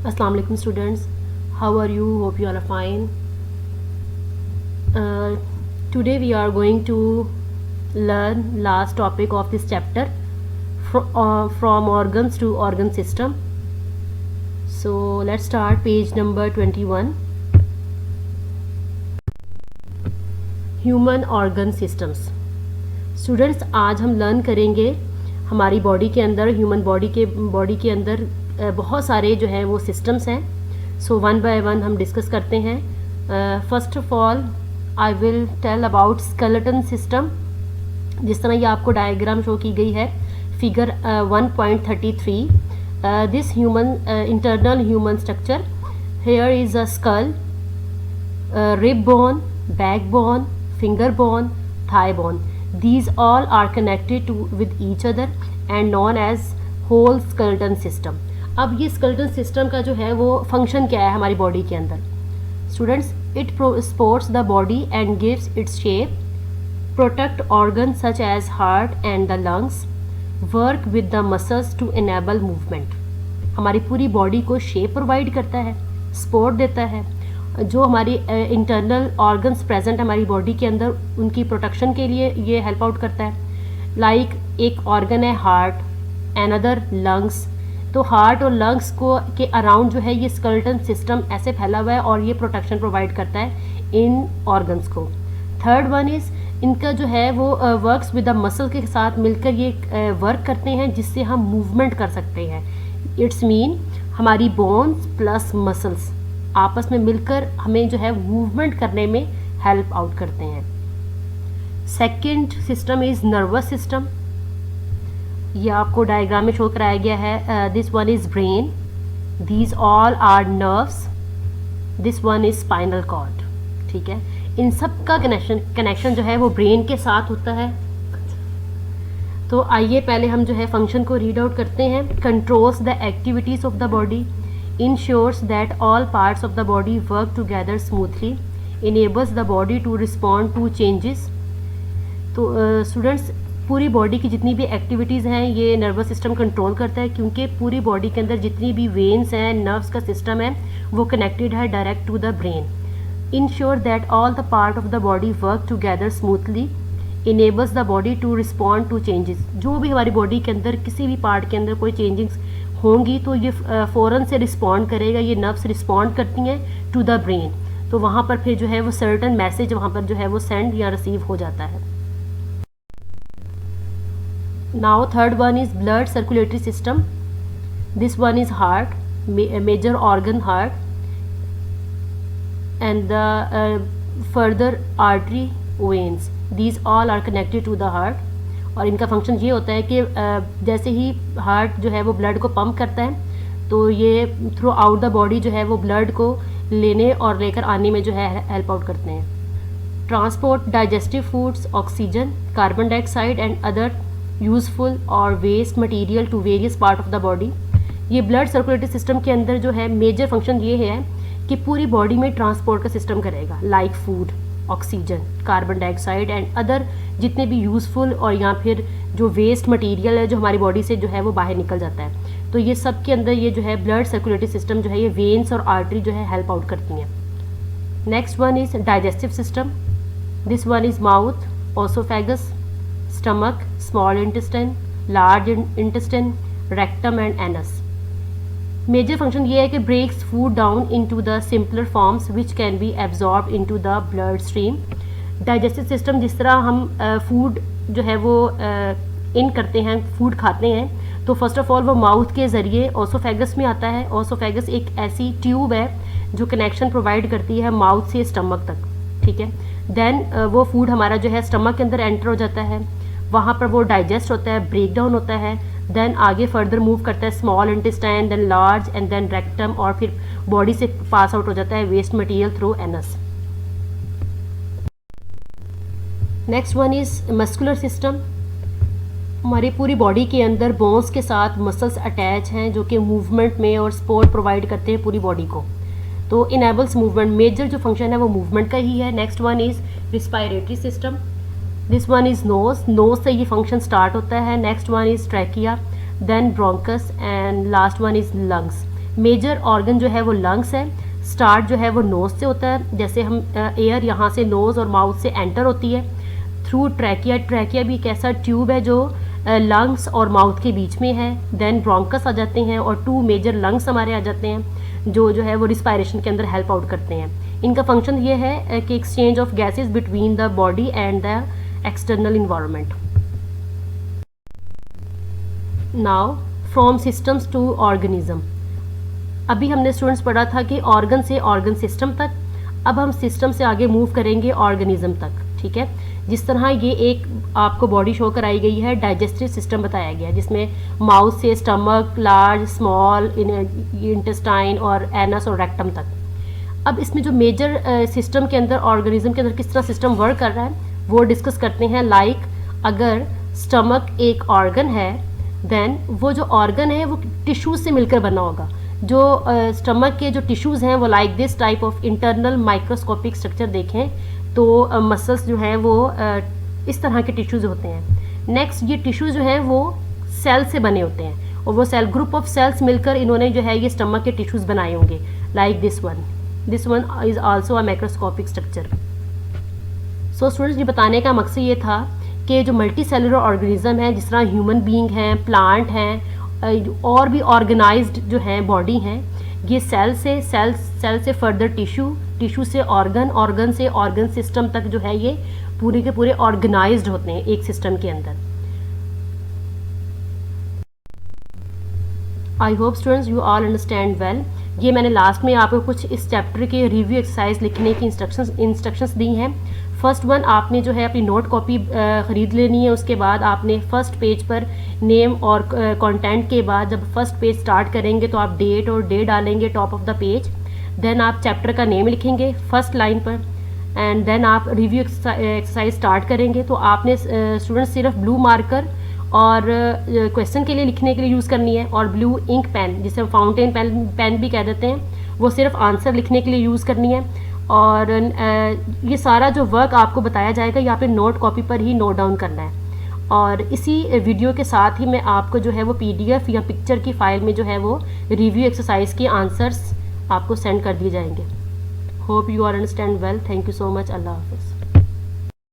Assalamu alaikum students, how are you? Hope you all are fine. Today we are going to learn last topic of this chapter from organs to organ system. So let's start page number 21. Human organ systems. Students आज हम learn करेंगे हमारी body के अंदर human body के अंदर बहुत सारे जो है वो सिस्टम्स हैं. सो वन बाय वन हम डिस्कस करते हैं. First of all I will tell about skeleton system. जिस तरह ये आपको डायग्राम शो की गई है figure 1.33. This human internal human structure. Here is a skull, rib bone, back bone, finger bone, thigh bone. These all are connected with each other and known as whole skeleton system. अब ये skeleton system का जो है वो function क्या है हमारी body के अंदर? Students, it supports the body and gives its shape, protect organs such as heart and the lungs, work with the muscles to enable movement. हमारी पूरी body को shape provide करता है, support देता है. जो हमारी इंटरनल ऑर्गन्स प्रेजेंट हमारी बॉडी के अंदर उनकी प्रोटेक्शन के लिए ये हेल्प आउट करता है. लाइक एक ऑर्गन है हार्ट, अनदर लंग्स. तो हार्ट और लंग्स को के अराउंड जो है ये स्केलेटन सिस्टम ऐसे फैला हुआ है और ये प्रोटेक्शन प्रोवाइड करता है इन ऑर्गन्स को. थर्ड वन इज़ इनका जो है वो वर्क्स विद द मसल के साथ मिलकर ये वर्क करते हैं जिससे हम मूवमेंट कर सकते हैं. इट्स मीन हमारी बोन्स प्लस मसल्स आपस में मिलकर हमें जो है मूवमेंट करने में हेल्प आउट करते हैं. Second system is nervous system. ये आपको डायग्राम में शो कराया गया है. This one is brain, these all are nerves, this one is spinal cord. ठीक है, इन सब का कनेक्शन जो है वो ब्रेन के साथ होता है. तो आइए पहले हम जो है फंक्शन को रीड आउट करते हैं. Controls the activities of the body, ensures that all parts of the body work together smoothly, enables the body to respond to changes. तो स्टूडेंट्स पूरी बॉडी की जितनी भी एक्टिविटीज़ हैं ये नर्वस सिस्टम कंट्रोल करता है क्योंकि पूरी बॉडी के अंदर जितनी भी वेन्स हैं, नर्व्स का सिस्टम है वो कनेक्टेड है direct to the brain. Ensure that all the part of the body work together smoothly, enables the body to respond to changes. जो भी हमारी बॉडी के अंदर किसी भी पार्ट के अंदर कोई चेंजिंग्स होंगी तो ये फ़ौरन से रिस्पॉन्ड करेगा. ये नर्व्स रिस्पॉन्ड करती हैं टू द ब्रेन. तो वहाँ पर फिर जो है वो सर्टन मैसेज वहाँ पर जो है वो सेंड या रिसीव हो जाता है. Now third one is blood circulatory system. This one is heart, major organ heart, and the further artery veins. These all are connected to the heart. और इनका फंक्शन ये होता है कि जैसे ही हार्ट जो है वो ब्लड को पंप करता है तो ये थ्रू आउट द बॉडी जो है वो ब्लड को लेने और लेकर आने में जो है हेल्प आउट करते हैं. Transport digestive foods, oxygen, carbon dioxide and other useful और waste material to various part of the body. ये ब्लड सर्कुलेटरी सिस्टम के अंदर जो है मेजर फंक्शन ये है कि पूरी बॉडी में ट्रांसपोर्ट का सिस्टम करेगा. Like food, oxygen, carbon dioxide and other जितने भी यूज़फुल और या फिर जो वेस्ट मटेरियल है जो हमारी बॉडी से जो है वो बाहर निकल जाता है. तो ये सब के अंदर ये जो है ब्लड सर्कुलेटरी सिस्टम जो है ये वेन्स और आर्टरी जो है हेल्प आउट करती हैं. Next one is digestive system. This one is mouth, oesophagus, stomach, small intestine, large intestine, rectum and anus. Major function ये है कि breaks food down into the simpler forms which can be absorb into the blood stream. Digestive system जिस तरह हम food जो है वो इन करते हैं, फूड खाते हैं, तो फर्स्ट ऑफ ऑल वो माउथ के ज़रिए ओसोफेगस में आता है. ओसोफेगस एक ऐसी ट्यूब है जो कनेक्शन प्रोवाइड करती है माउथ से स्टमक तक. ठीक है, देन वो फूड हमारा जो है स्टमक के अंदर एंटर हो जाता है. वहाँ पर वो डाइजेस्ट होता है, ब्रेक डाउन होता है, देन आगे फर्दर मूव करता है small intestine, then large and then rectum, और फिर बॉडी से पास आउट हो जाता है waste material through anus. Next one is muscular system. हमारी पूरी बॉडी के अंदर बोन्स के साथ मसल्स अटैच हैं जो कि मूवमेंट में और सपोर्ट प्रोवाइड करते हैं पूरी बॉडी को. तो इनेबल्स मूवमेंट. मेजर जो फंक्शन है वो मूवमेंट का ही है. Next one is respiratory system. This one is nose. Nose से ये फंक्शन स्टार्ट होता है. Next one is trachea, then bronchus and last one is lungs. Major organ जो है वो लंग्स है। स्टार्ट जो है वो नोज से होता है, जैसे हम एयर यहाँ से नोज़ और माउथ से एंटर होती है थ्रू ट्रैकिया। ट्रैकिया भी एक ऐसा ट्यूब है जो लंग्स और माउथ के बीच में है। देन ब्रोंकस आ जाते हैं और 2 मेजर लंग्स हमारे आ जाते हैं जो है वो रिस्पायरेशन के अंदर हेल्प आउट करते हैं। इनका फंक्शन ये है कि exchange of gases between the body and the external environment. Now from systems to organism. अभी हमने स्टूडेंट्स पढ़ा था कि ऑर्गन से ऑर्गन सिस्टम तक, अब हम सिस्टम से आगे मूव करेंगे ऑर्गेनिज्म तक, ठीक है। जिस तरह ये एक आपको बॉडी शो कराई गई है, डाइजेस्टिव सिस्टम बताया गया जिसमें माउथ से स्टमक, लार्ज, स्मॉल, इंटेस्टाइन और एनस और रेक्टम तक। अब इसमें जो मेजर सिस्टम के अंदर, ऑर्गेनिज्म के अंदर किस तरह सिस्टम वर्क कर रहा है वो डिस्कस करते हैं। लाइक अगर स्टमक एक ऑर्गन है, देन वो जो ऑर्गन है वो टिश्यूज से मिलकर बना होगा। जो स्टमक के जो टिश्यूज़ हैं वो like this type of internal microscopic structure देखें तो मसल्स जो हैं वो इस तरह के टिश्यूज़ होते हैं। नेक्स्ट ये टिश्यूज़ जो हैं वो सेल से बने होते हैं और वो सेल, ग्रुप ऑफ सेल्स मिलकर इन्होंने जो है ये स्टमक के टिश्यूज़ बनाए होंगे like this one is also a microscopic structure. So students, ये बताने का मकसद ये था कि जो मल्टी सेलुलर ऑर्गेनिज्म है, जिस तरह ह्यूमन बीइंग हैं, प्लांट हैं और भी ऑर्गेनाइज्ड जो हैं बॉडी हैं, ये सेल से फर्दर टिश्यू से ऑर्गन से ऑर्गन सिस्टम तक जो है ये पूरे के पूरे ऑर्गेनाइज्ड होते हैं एक सिस्टम के अंदर। I hope students you all understand well. ये मैंने लास्ट में आपको कुछ इस चैप्टर के रिव्यू एक्सरसाइज लिखने की इंस्ट्रक्शंस दी हैं। फर्स्ट वन, आपने जो है अपनी नोट कॉपी ख़रीद लेनी है। उसके बाद आपने फर्स्ट पेज पर नेम और कंटेंट के बाद जब फर्स्ट पेज स्टार्ट करेंगे तो आप डेट और डे डालेंगे top of the page. Then आप चैप्टर का नेम लिखेंगे फर्स्ट लाइन पर एंड देन आप रिव्यू एक्सरसाइज स्टार्ट करेंगे। तो आपने स्टूडेंट सिर्फ ब्लू मार्कर और क्वेश्चन के लिए लिखने के लिए यूज़ करनी है, और ब्लू इंक पेन जिसे फाउंटेन पेन भी कह देते हैं, वो सिर्फ आंसर लिखने के लिए यूज़ करनी है। और ये सारा जो वर्क आपको बताया जाएगा ये आपने नोट कॉपी पर ही नोट डाउन करना है। और इसी वीडियो के साथ ही मैं आपको जो है वो PDF या पिक्चर की फ़ाइल में जो है वो रिव्यू एक्सरसाइज के आंसर्स आपको सेंड कर दिए जाएंगे। Hope you are understand well. Thank you so much. अल्लाह हाफ़िज़।